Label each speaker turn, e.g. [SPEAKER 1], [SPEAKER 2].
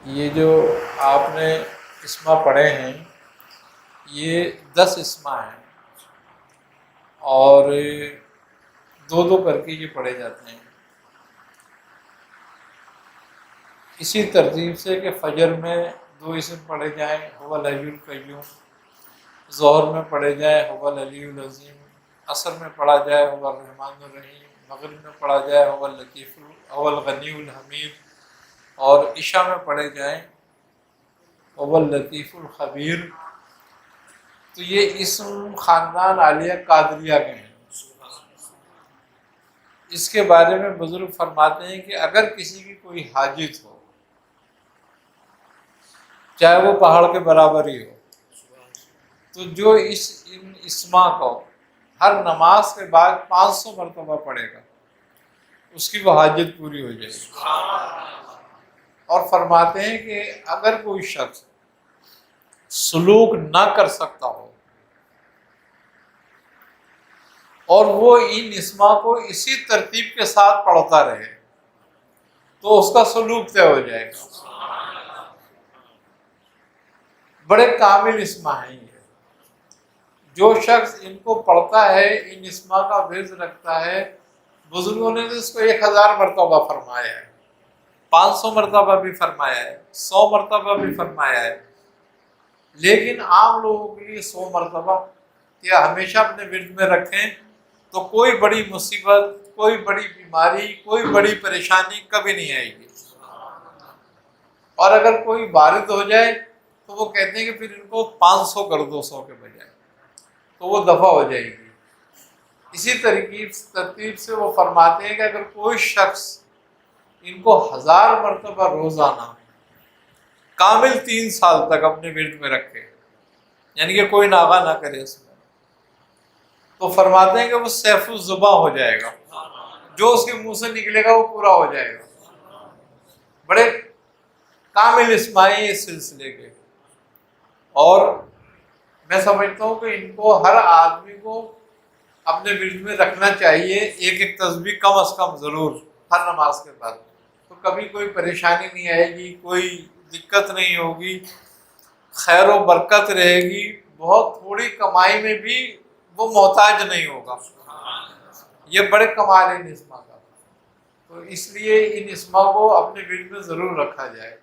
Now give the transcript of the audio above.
[SPEAKER 1] یہ جو آپ نے اسما پڑھے ہیں یہ 10 اسما ہیں اور دو دو کر کے یہ پڑھے جاتے ہیں اسی ترتیب سے کہ فجر میں 2 اسم پڑھے جائیں هو الحی القیوم، ظہر میں پڑھے جائیں هو العلی العظیم، عصر میں پڑھا جائے هو الرحمن الرحیم، مغرب میں پڑھا جائے هو اللطیف هو الغنی الحمید، اور عشاء میں پڑھے جائیں هو اللطیف الخبیر۔ تو یہ اسم خاندان عالیہ قادریہ کے ہیں۔ اس کے بارے میں بزرگ فرماتے ہیں کہ اگر کسی کی کوئی حاجت ہو، چاہے وہ پہاڑ کے برابر ہی ہو، تو جو ان اسما کو ہر نماز کے بعد 500 مرتبہ پڑھے گا اس کی وہ حاجت پوری ہو جائے گی۔ اور فرماتے ہیں کہ اگر کوئی شخص سلوک نہ کر سکتا ہو اور وہ ان اسما کو اسی ترتیب کے ساتھ پڑھتا رہے تو اس کا سلوک طے ہو جائے گا۔ بڑے کامل اسما ہیں یہ۔ جو شخص ان کو پڑھتا ہے، ان اسما کا ورد رکھتا ہے، بزرگوں نے اس کو 1000 مرتبہ فرمایا ہے، 500 مرتبہ بھی فرمایا ہے، 100 مرتبہ بھی فرمایا ہے، لیکن عام لوگوں کے لیے 100 مرتبہ یا ہمیشہ اپنے ورد میں رکھیں تو کوئی بڑی مصیبت، کوئی بڑی بیماری، کوئی بڑی پریشانی کبھی نہیں آئے گی۔ اور اگر کوئی وارد ہو جائے تو وہ کہتے ہیں کہ پھر ان کو 500 کر دو 100 کے بجائے، تو وہ دفع ہو جائے گی۔ اسی ترتیب سے وہ فرماتے ہیں کہ اگر کوئی شخص ان کو 1000 مرتبہ روزانہ کامل 3 سال تک اپنے ورد میں رکھے، یعنی کہ کوئی ناغہ نہ کرے اس میں، تو فرماتے ہیں کہ وہ سیف الزباں ہو جائے گا، جو اس کے منہ سے نکلے گا وہ پورا ہو جائے گا۔ بڑے کامل اسماعی اس سلسلے کے، اور میں سمجھتا ہوں کہ ان کو ہر آدمی کو اپنے ورد میں رکھنا چاہیے، ایک ایک تسبیح کم از کم ضرور ہر نماز کے بعد، تو کبھی کوئی پریشانی نہیں آئے گی، کوئی دقت نہیں ہوگی، خیر و برکت رہے گی، بہت تھوڑی کمائی میں بھی وہ محتاج نہیں ہوگا۔ یہ بڑے کمال ہے ان اسما کا، تو اس لیے ان اسما کو اپنے ورد میں ضرور رکھا جائے۔